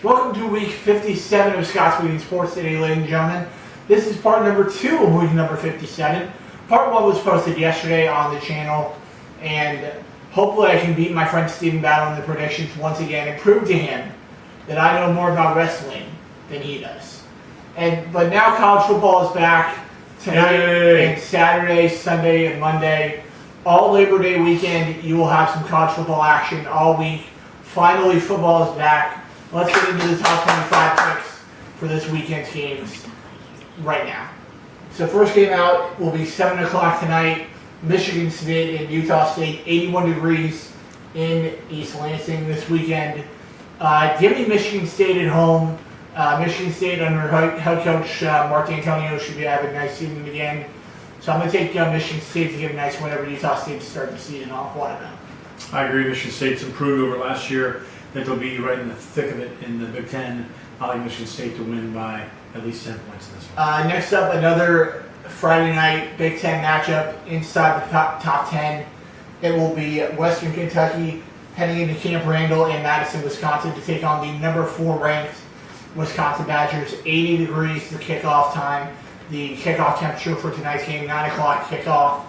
Welcome to week 57 of Scott's Weekly Sports today, ladies and gentlemen. This is part number 2 of week number 57. Part 1 was posted yesterday on the channel, and hopefully I can beat my friend Steven Battle in the predictions once again and prove to him that I know more about wrestling than he does. But now college football is back tonight and Saturday, Sunday, and Monday. All Labor Day weekend, you will have some college football action all week. Finally, football is back. Let's get into the top 25 picks for this weekend's games right now. So first game out will be 7 o'clock tonight. Michigan State and Utah State, 81 degrees in East Lansing this weekend. Give me Michigan State at home. Michigan State under head coach Mark D'Antonio should be having a nice season again. So I'm going to take Michigan State to get a nice win over Utah State to start the season off 1-0. I agree. Michigan State's improved over last year. I think they'll be right in the thick of it in the Big Ten. I like Michigan State to win by at least 10 points in this one. Next up, another Friday night Big Ten matchup inside the top 10. It will be Western Kentucky heading into Camp Randall in Madison, Wisconsin to take on the number 4 ranked Wisconsin Badgers. 80 degrees the kickoff time. The kickoff temperature for tonight's game, 9 o'clock kickoff.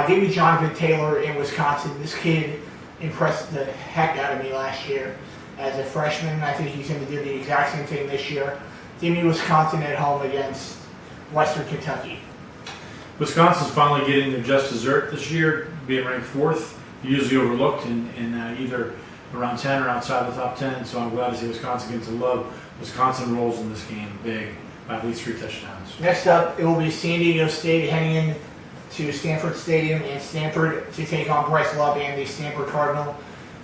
Give me Jonathan Taylor in Wisconsin. This kid impressed the heck out of me last year as a freshman. I think he's going to do the exact same thing this year. Give me Wisconsin at home against Western Kentucky. Wisconsin's finally getting their just dessert this year, being ranked 4th. Usually overlooked in either around 10 or outside the top 10, so I'm glad to see Wisconsin get some love. Wisconsin rolls in this game big by at least 3 touchdowns. Next up, it will be San Diego State heading in to Stanford Stadium in Stanford to take on Bryce Love and the Stanford Cardinal.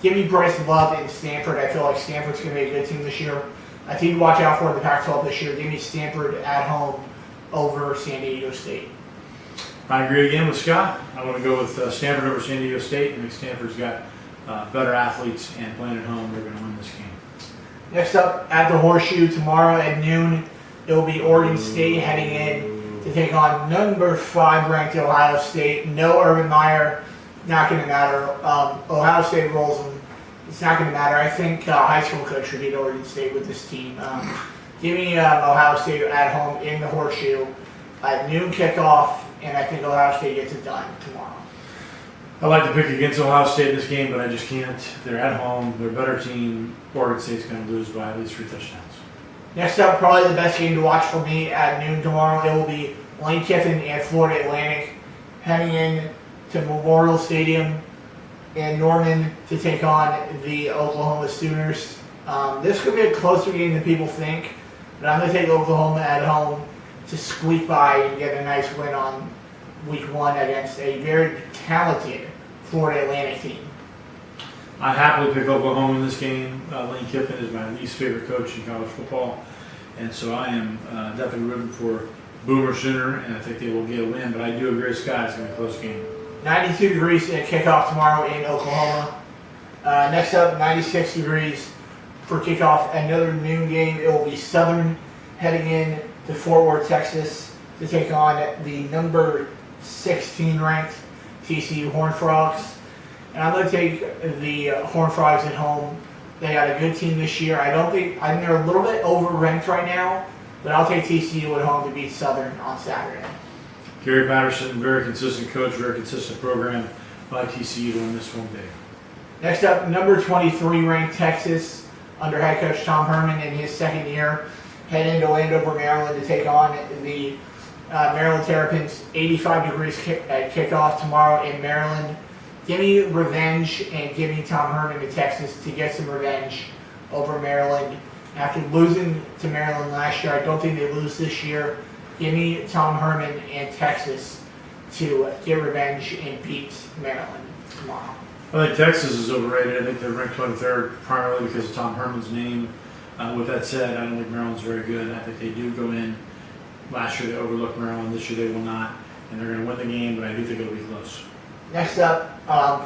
Give me Bryce Love and Stanford. I feel like Stanford's going to be a good team this year. I think to watch out for in the Pac-12 this year. Give me Stanford at home over San Diego State. I agree again with Scott. I want to go with Stanford over San Diego State. I think Stanford's got better athletes, and playing at home, they're going to win this game. Next up, at the Horseshoe tomorrow at noon, it will be Oregon State heading in to take on number 5 ranked Ohio State. No Urban Meyer, not going to matter. Ohio State rolls them. It's not going to matter. I think high school coach should beat Oregon State with this team. Give me Ohio State at home in the Horseshoe at noon kickoff, and I think Ohio State gets it done tomorrow. I like to pick against Ohio State in this game, but I just can't. They're at home. They're a better team. Oregon State's going to lose by at least 3 touchdowns. Next up, probably the best game to watch for me at noon tomorrow. It will be Lane Kiffin and Florida Atlantic heading in to Memorial Stadium in Norman to take on the Oklahoma Sooners. This could be a closer game than people think, but I'm going to take Oklahoma at home to squeak by and get a nice win on week 1 against a very talented Florida Atlantic team. I happily pick Oklahoma in this game. Lane Kiffin is my least favorite coach in college football, and so I am definitely rooting for Boomer Sooner, and I think they will get a win, but I do agree with Scott, it's going to be a close game. 92 degrees at kickoff tomorrow in Oklahoma. Next up, 96 degrees for kickoff. Another noon game. It will be Southern heading in to Fort Worth, Texas to take on the number 16 ranked TCU Horned Frogs. And I'm going to take the Horned Frogs at home. They got a good team this year. I think they're a little bit over-ranked right now, but I'll take TCU at home to beat Southern on Saturday. Gary Patterson, very consistent coach, very consistent program. I like TCU to win this one big. Next up, number 23 ranked Texas under head coach Tom Herman in his second year, head into Landover, Maryland to take on the Maryland Terrapins. 85 degrees at kickoff tomorrow in Maryland. Give me revenge and give me Tom Herman to Texas to get some revenge over Maryland. After losing to Maryland last year, I don't think they lose this year. Give me Tom Herman and Texas to get revenge and beat Maryland tomorrow. I think Texas is overrated. I think they're ranked 23rd primarily because of Tom Herman's name. With that said, I don't think Maryland's very good. I think they do go in. Last year they overlooked Maryland. This year they will not. And they're going to win the game, but I do think it'll be close. Next up,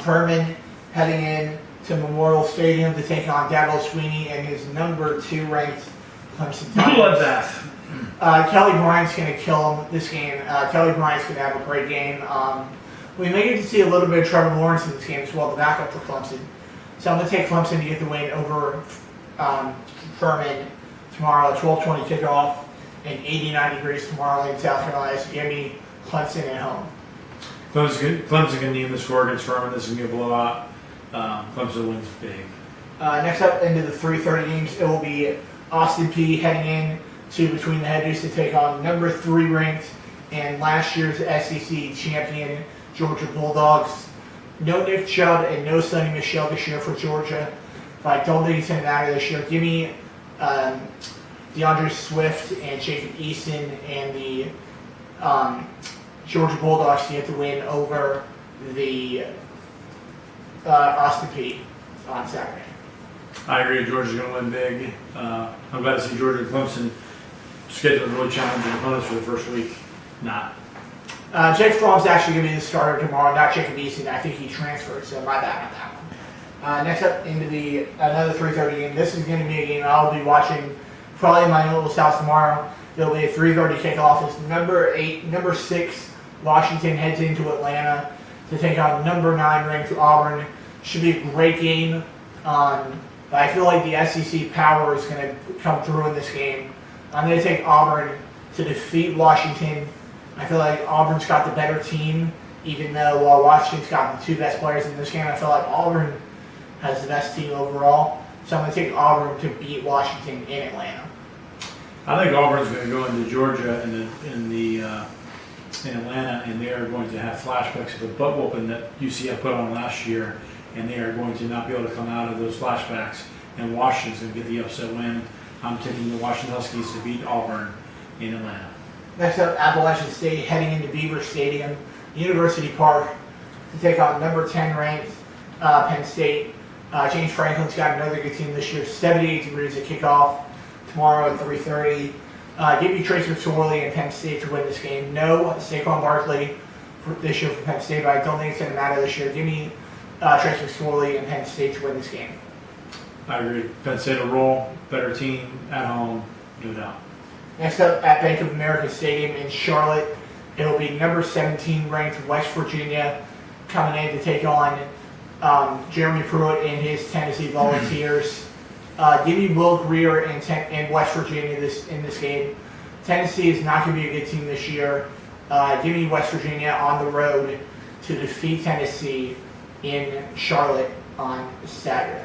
Furman heading in to Memorial Stadium to take on Dabo Sweeney and his number 2 ranked Clemson Tigers. Bloodbath. Kelly Bryant's going to kill him this game. Kelly Bryant's going to have a great game. We may get to see a little bit of Trevor Lawrence in this game as well, the backup for Clemson. So I'm going to take Clemson to get the win over Furman tomorrow, 12:20 kickoff, and 89 degrees tomorrow in South Carolina. So give me Clemson at home. Clemson can name the score against Furman. This is going to be a blowout. Clemson wins big. Next up into the 3:30 games, it will be Austin Peay heading in to Between the Hedges to take on number 3 ranked and last year's SEC champion Georgia Bulldogs. No Nick Chubb and no Sonny Michel this year for Georgia, but I don't think he's going to matter this year. Give me DeAndre Swift and Jacob Eason and the Georgia Bulldogs to get the win over the Austin Peay on Saturday. I agree. Georgia's going to win big. I'm glad to see Georgia and Clemson scheduled really challenging opponents for the first week. Not. Jake Fromm's actually going to be the starter tomorrow, not Jacob Eason. I think he transferred, so my bad on that one. Next up into another 3:30 game. This is going to be a game I'll be watching probably in my little house tomorrow. It'll be a 3:30 kickoff. It's number 6 Washington heads into Atlanta to take on number 9 ranked Auburn. Should be a great game. But I feel like the SEC power is going to come through in this game. I'm going to take Auburn to defeat Washington. I feel like Auburn's got the better team, even though Washington's got the 2 best players in this game. I feel like Auburn has the best team overall. So I'm going to take Auburn to beat Washington in Atlanta. I think Auburn's going to go into Georgia in Atlanta, and they are going to have flashbacks of the butt whooping that UCF put on last year, and they are going to not be able to come out of those flashbacks. And Washington's going to get the upset win. I'm taking the Washington Huskies to beat Auburn in Atlanta. Next up, Appalachian State heading into Beaver Stadium, University Park, to take on number 10 ranked Penn State. James Franklin's got another good team this year. 78 degrees at kickoff tomorrow at 3:30. Give me Trace McSorley and Penn State to win this game. No Saquon Barkley this year for Penn State, but I don't think it's going to matter this year. Give me Trace McSorley and Penn State to win this game. I agree. Penn State will roll. Better team at home, no doubt. Next up at Bank of America Stadium in Charlotte, it will be number 17 ranked West Virginia coming in to take on Jeremy Pruitt and his Tennessee Volunteers. Give me Will Greer and West Virginia in this game. Tennessee is not going to be a good team this year. Give me West Virginia on the road to defeat Tennessee in Charlotte on Saturday.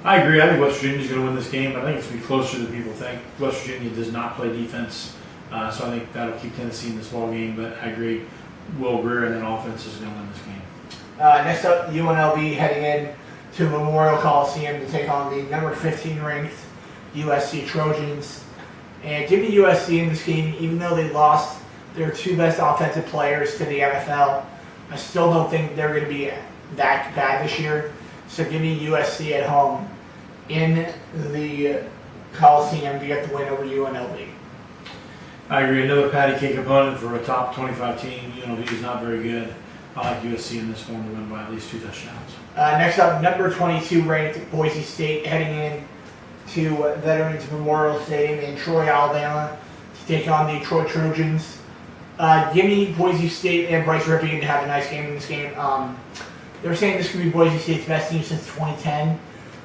I agree. I think West Virginia's going to win this game, but I think it's going to be closer than people think. West Virginia does not play defense, so I think that'll keep Tennessee in this ball game. But I agree, Will Greer and that offense is going to win this game. Next up, UNLV heading in to Memorial Coliseum to take on the number 15 ranked USC Trojans. And give me USC in this game, even though they lost their 2 best offensive players to the NFL. I still don't think they're going to be that bad this year. So give me USC at home in the Coliseum to get the win over UNLV. I agree. Another patty cake opponent for a top 25 team. UNLV is not very good. I like USC in this one to win by at least 2 touchdowns. Next up, number 22 ranked Boise State heading in to Veterans Memorial Stadium in Troy, Alabama to take on the Troy Trojans. Give me Boise State and Bryce Ripien to have a nice game in this game. They're saying this could be Boise State's best team since 2010.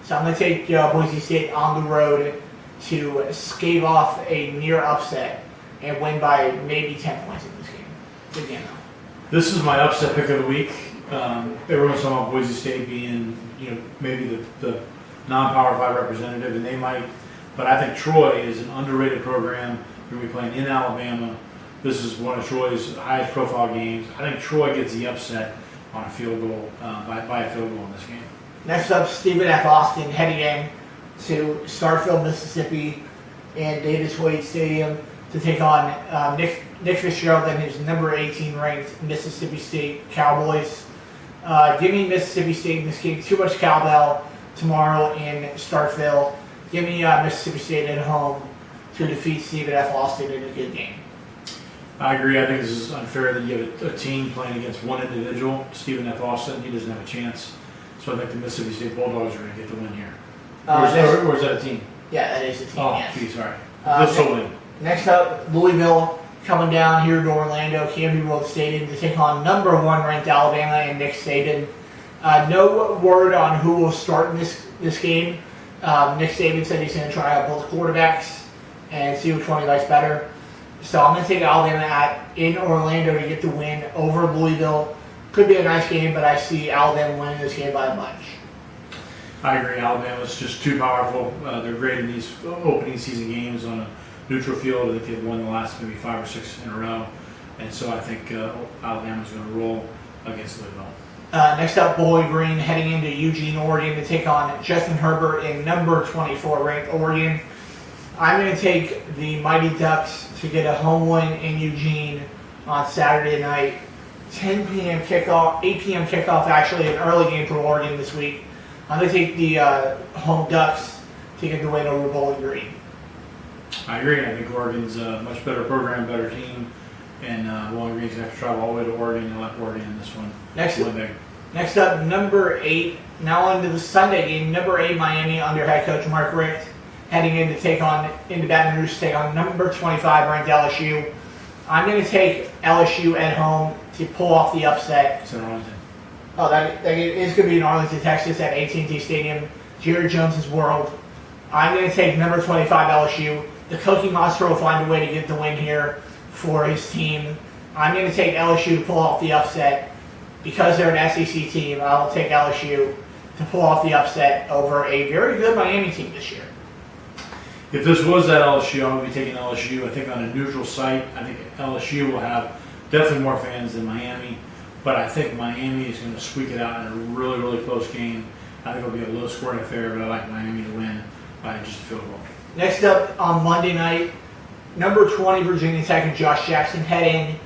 So I'm going to take Boise State on the road to stave off a near upset and win by maybe 10 points in this game. Good game, though. This is my upset pick of the week. Everyone's talking about Boise State being, maybe the non-Power 5 representative, and they might. But I think Troy is an underrated program. They're going to be playing in Alabama. This is one of Troy's highest profile games. I think Troy gets the upset on a field goal, by a field goal in this game. Next up, Stephen F. Austin heading in to Starkville, Mississippi, and Davis Wade Stadium to take on Nick Fitzgerald and his number 18 ranked Mississippi State Cowboys. Give me Mississippi State in this game. Too much cowbell tomorrow in Starkville. Give me Mississippi State at home to defeat Stephen F. Austin in a good game. I agree. I think this is unfair that you have a team playing against one individual, Stephen F. Austin. He doesn't have a chance. So I think the Mississippi State Bulldogs are going to get the win here. Or is that a team? Yeah, that is a team, Oh, yes. geez, sorry. Just so win. Next up, Louisville coming down here to Orlando, Campbell Road Stadium to take on number 1 ranked Alabama and Nick Saban. No word on who will start in this game. Nick Saban said he's going to try out both quarterbacks and see which one he likes better. So I'm going to take Alabama in Orlando to get the win over Louisville. Could be a nice game, but I see Alabama winning this game by a bunch. I agree. Alabama's just too powerful. They're great in these opening season games on a neutral field. I think they've won the last maybe 5 or 6 in a row. And so I think Alabama's going to roll against Louisville. Next up, Bowling Green heading into Eugene, Oregon to take on Justin Herbert in number 24 ranked Oregon. I'm going to take the Mighty Ducks to get a home win in Eugene on Saturday night. 10 p.m. kickoff, 8 p.m. kickoff, actually an early game for Oregon this week. I'm going to take the home Ducks to get the win over Bowling Green. I agree. I think Oregon's a much better program, better team. And Bowling Green's going to have to travel all the way to Oregon. I like Oregon in this one. Next up, number 8. Now on to the Sunday game. Number 8, Miami under head coach Mark Richt, heading in to take on into Baton Rouge to take on number 25 ranked LSU. I'm going to take LSU at home to pull off the upset. It's in Arlington. Oh, that is going to be in Arlington, Texas at AT&T Stadium. Jerry Jones's World. I'm going to take number 25 LSU. The Cookie Monster will find a way to get the win here for his team. I'm going to take LSU to pull off the upset. Because they're an SEC team, I'll take LSU to pull off the upset over a very good Miami team this year. If this was at LSU, I'm going to be taking LSU. I think on a neutral site, I think LSU will have definitely more fans than Miami. But I think Miami is going to squeak it out in a really, really close game. I think it'll be a low-scoring affair, but I like Miami to win by just a field goal. Next up on Monday night, number 20 Virginia Tech and Josh Jackson head in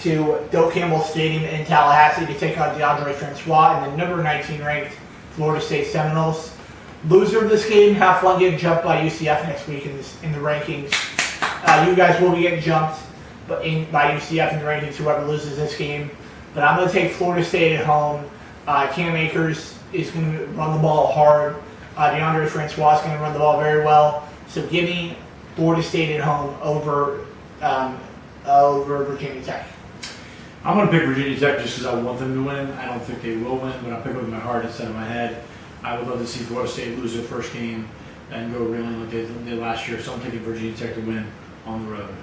to Doak Campbell Stadium in Tallahassee to take on DeAndre Francois and the number 19 ranked Florida State Seminoles. Loser of this game have fun getting jumped by UCF next week in the rankings. You guys will be getting jumped by UCF in the rankings, whoever loses this game. But I'm going to take Florida State at home. Cam Akers is going to run the ball hard. DeAndre Francois is going to run the ball very well. So give me Florida State at home over Virginia Tech. I'm going to pick Virginia Tech just because I want them to win. I don't think they will win, but I'll pick it with my heart instead of my head. I would love to see Florida State lose their first game and go reeling like they did last year. So I'm taking Virginia Tech to win on the road.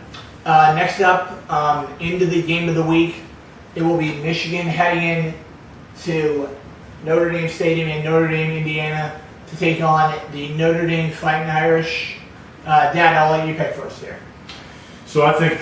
Next up, into the game of the week, it will be Michigan heading in to Notre Dame Stadium in Notre Dame, Indiana, to take on the Notre Dame Fighting Irish. Dad, I'll let you pick first here. So I think